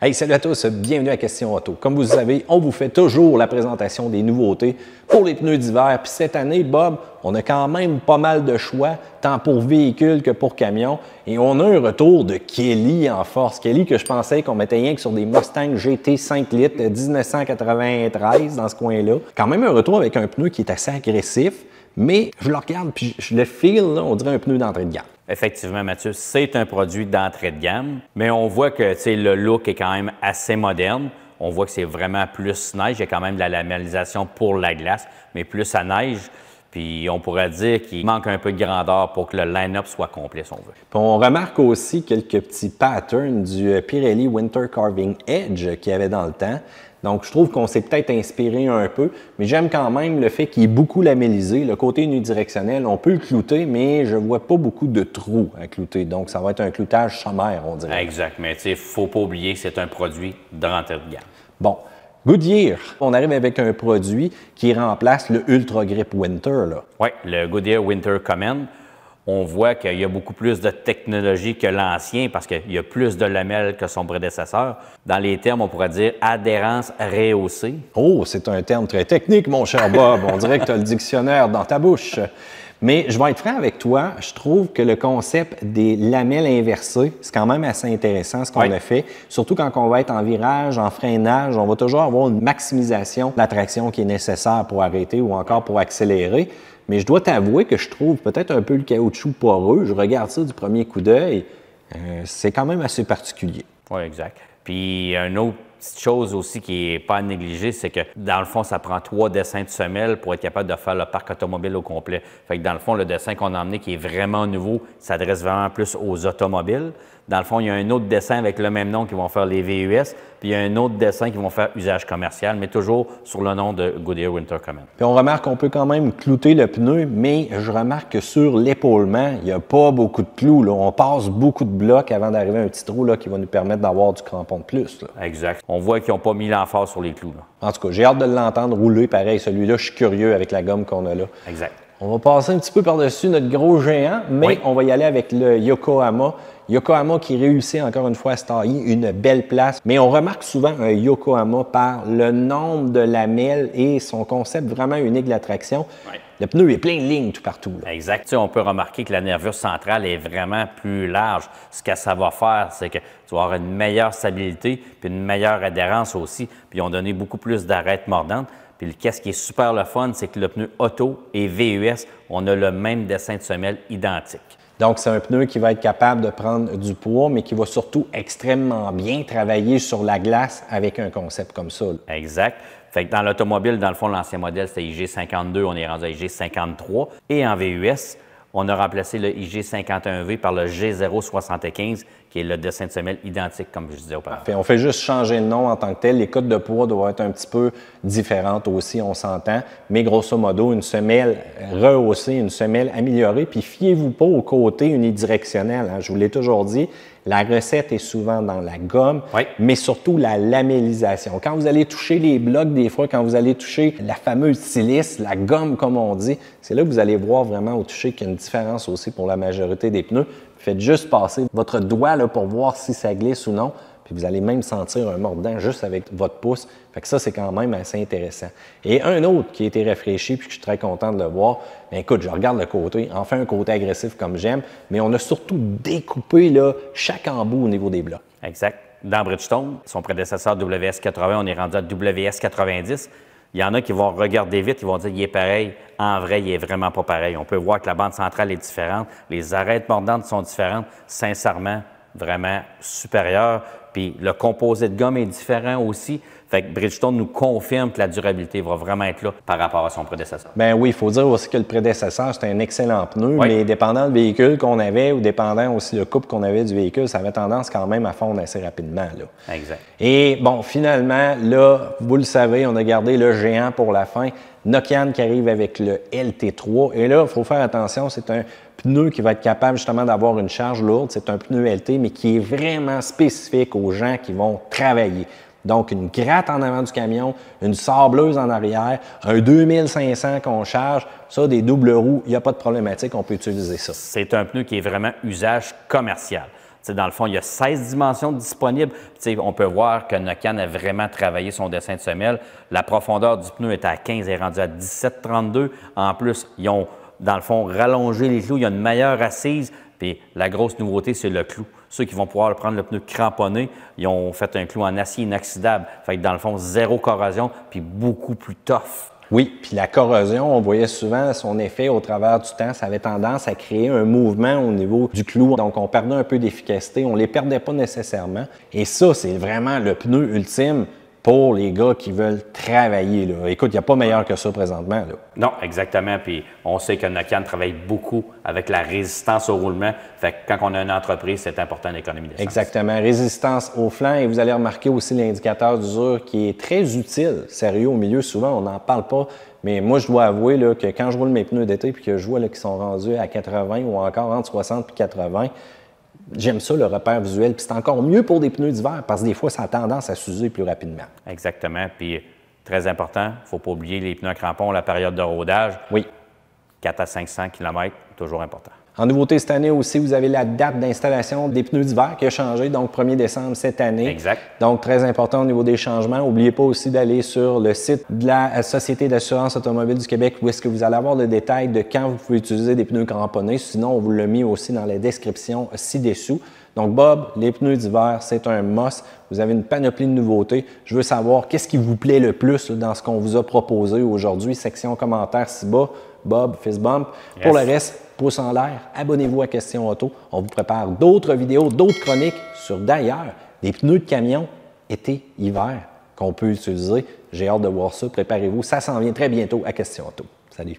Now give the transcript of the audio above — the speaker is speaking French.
Hey, salut à tous, bienvenue à Question Auto. Comme vous le savez, on vous fait toujours la présentation des nouveautés pour les pneus d'hiver. Puis cette année, Bob, on a quand même pas mal de choix, tant pour véhicules que pour camions. Et on a un retour de Kelly en force. Kelly que je pensais qu'on mettait rien que sur des Mustang GT 5 litres de 1993 dans ce coin-là. Quand même un retour avec un pneu qui est assez agressif, mais je le regarde puis je le feel, là, on dirait un pneu d'entrée de gamme. Effectivement, Mathieu, c'est un produit d'entrée de gamme, mais on voit que le look est quand même assez moderne. On voit que c'est vraiment plus neige. Il y a quand même de la lamellisation pour la glace, mais plus à neige. Puis on pourrait dire qu'il manque un peu de grandeur pour que le line-up soit complet, si on veut. Puis on remarque aussi quelques petits patterns du Pirelli Winter Carving Edge qu'il y avait dans le temps. Donc, je trouve qu'on s'est peut-être inspiré un peu, mais j'aime quand même le fait qu'il est beaucoup lamellisé. Le côté unidirectionnel, on peut le clouter, mais je vois pas beaucoup de trous à clouter. Donc, ça va être un cloutage sommaire, on dirait. Exact, mais il ne faut pas oublier que c'est un produit d'entrée de gamme. Bon, Goodyear, on arrive avec un produit qui remplace le Ultra Grip Winter, là. Oui, le Goodyear Winter Command. On voit qu'il y a beaucoup plus de technologie que l'ancien parce qu'il y a plus de lamelles que son prédécesseur. Dans les termes, on pourrait dire adhérence rehaussée. Oh, c'est un terme très technique, mon cher Bob. On dirait que tu as le dictionnaire dans ta bouche. Mais je vais être franc avec toi, je trouve que le concept des lamelles inversées, c'est quand même assez intéressant ce qu'on a fait. Surtout quand on va être en virage, en freinage, on va toujours avoir une maximisation de la traction qui est nécessaire pour arrêter ou encore pour accélérer. Mais je dois t'avouer que je trouve peut-être un peu le caoutchouc poreux. Je regarde ça du premier coup d'œil. C'est quand même assez particulier. Oui, exact. Puis, une autre petite chose aussi qui n'est pas à négliger, c'est que dans le fond, ça prend 3 dessins de semelles pour être capable de faire le parc automobile au complet. Fait que dans le fond, le dessin qu'on a emmené qui est vraiment nouveau, s'adresse vraiment plus aux automobiles. Dans le fond, il y a un autre dessin avec le même nom qui vont faire les VUS, puis il y a un autre dessin qui vont faire usage commercial, mais toujours sur le nom de Goodyear Winter Command. Puis on remarque qu'on peut quand même clouter le pneu, mais je remarque que sur l'épaulement, il n'y a pas beaucoup de clous, là. On passe beaucoup de blocs avant d'arriver à un petit trou là, qui va nous permettre d'avoir du crampon de plus, là. Exact. On voit qu'ils n'ont pas mis l'emphase sur les clous, là. En tout cas, j'ai hâte de l'entendre rouler pareil. Celui-là, je suis curieux avec la gomme qu'on a là. Exact. On va passer un petit peu par-dessus notre gros géant, mais on va y aller avec le Yokohama. Yokohama qui réussit encore une fois à se tailler une belle place. Mais on remarque souvent un Yokohama par le nombre de lamelles et son concept vraiment unique de la traction. Le pneu est plein de lignes tout partout, là. Exact. Tu sais, on peut remarquer que la nervure centrale est vraiment plus large. Ce que ça va faire, c'est que tu vas avoir une meilleure stabilité puis une meilleure adhérence aussi. Puis ils ont donné beaucoup plus d'arêtes mordantes. Puis qu'est-ce qui est super le fun, c'est que le pneu auto et VUS, on a le même dessin de semelle identique. Donc, c'est un pneu qui va être capable de prendre du poids, mais qui va surtout extrêmement bien travailler sur la glace avec un concept comme ça, là. Exact. Fait que dans l'automobile, dans le fond, l'ancien modèle, c'était IG52, on est rendu à IG53. Et en VUS, on a remplacé le IG51V par le G075, qui est le dessin de semelle identique, comme je disais auparavant. On fait juste changer le nom en tant que tel. Les cotes de poids doivent être un petit peu différentes aussi, on s'entend. Mais grosso modo, une semelle rehaussée, une semelle améliorée. Puis fiez-vous pas au côté unidirectionnel, hein. Je vous l'ai toujours dit, la recette est souvent dans la gomme, mais surtout la lamellisation. Quand vous allez toucher les blocs, des fois, quand vous allez toucher la fameuse silice, la gomme comme on dit, c'est là que vous allez voir vraiment au toucher qu'il y a une différence aussi pour la majorité des pneus. Faites juste passer votre doigt là, pour voir si ça glisse ou non. Puis vous allez même sentir un mordant juste avec votre pouce. Fait que ça, c'est quand même assez intéressant. Et un autre qui a été rafraîchi, puis que je suis très content de le voir, bien, écoute, je regarde le côté, enfin un côté agressif comme j'aime, mais on a surtout découpé là, chaque embout au niveau des blocs. Exact. Dans Bridgestone, son prédécesseur WS80, on est rendu à WS90. Il y en a qui vont regarder vite, ils vont dire qu'il est pareil. En vrai, il est vraiment pas pareil. On peut voir que la bande centrale est différente, les arêtes mordantes sont différentes. Sincèrement, vraiment supérieur. Puis le composé de gomme est différent aussi. Fait que Bridgestone nous confirme que la durabilité va vraiment être là par rapport à son prédécesseur. Ben oui, il faut dire aussi que le prédécesseur, c'était un excellent pneu, mais dépendant du véhicule qu'on avait ou dépendant aussi le couple qu'on avait du véhicule, ça avait tendance quand même à fondre assez rapidement, là. Exact. Et bon, finalement, là, vous le savez, on a gardé le géant pour la fin. Nokian qui arrive avec le LT3. Et là, il faut faire attention, c'est un pneu qui va être capable justement d'avoir une charge lourde. C'est un pneu LT, mais qui est vraiment spécifique aux gens qui vont travailler. Donc, une gratte en avant du camion, une sableuse en arrière, un 2500 qu'on charge, ça, des doubles roues, il n'y a pas de problématique, on peut utiliser ça. C'est un pneu qui est vraiment usage commercial. Dans le fond, il y a 16 dimensions disponibles. On peut voir que Nokian a vraiment travaillé son dessin de semelle. La profondeur du pneu est à 15 et est rendue à 17,32. En plus, ils ont, dans le fond, rallongé les clous. Il y a une meilleure assise. Puis la grosse nouveauté, c'est le clou. Ceux qui vont pouvoir prendre le pneu cramponné, ils ont fait un clou en acier inoxydable. Fait que dans le fond, zéro corrosion, puis beaucoup plus tough. Oui, puis la corrosion, on voyait souvent son effet au travers du temps. Ça avait tendance à créer un mouvement au niveau du clou. Donc, on perdait un peu d'efficacité. On ne les perdait pas nécessairement. Et ça, c'est vraiment le pneu ultime pour les gars qui veulent travailler, là. Écoute, il n'y a pas meilleur que ça présentement, là. Non, exactement. Puis on sait que Nokian travaille beaucoup avec la résistance au roulement. Fait que quand on a une entreprise, c'est important l'économie d'essence. Exactement. Résistance au flanc. Et vous allez remarquer aussi l'indicateur d'usure qui est très utile. Sérieux, au milieu, souvent, on n'en parle pas. Mais moi, je dois avouer là, que quand je roule mes pneus d'été puis que je vois qu'ils sont rendus à 80 ou encore entre 60 et 80, j'aime ça, le repère visuel. Puis c'est encore mieux pour des pneus d'hiver parce que des fois, ça a tendance à s'user plus rapidement. Exactement. Puis très important, il ne faut pas oublier les pneus à crampons, la période de rodage. Oui. 4 à 500 km, toujours important. En nouveauté cette année aussi, vous avez la date d'installation des pneus d'hiver qui a changé, donc 1er décembre cette année. Exact. Donc, très important au niveau des changements. N'oubliez pas aussi d'aller sur le site de la Société d'assurance automobile du Québec où est-ce que vous allez avoir le détail de quand vous pouvez utiliser des pneus cramponnés. Sinon, on vous l'a mis aussi dans la description ci-dessous. Donc, Bob, les pneus d'hiver, c'est un must. Vous avez une panoplie de nouveautés. Je veux savoir qu'est-ce qui vous plaît le plus dans ce qu'on vous a proposé aujourd'hui. Section commentaires ci-bas. Bob, fist bump. Yes. Pour le reste, pouce en l'air, abonnez-vous à Question Auto. On vous prépare d'autres vidéos, d'autres chroniques sur d'ailleurs des pneus de camion été-hiver qu'on peut utiliser. J'ai hâte de voir ça. Préparez-vous. Ça s'en vient très bientôt à Question Auto. Salut!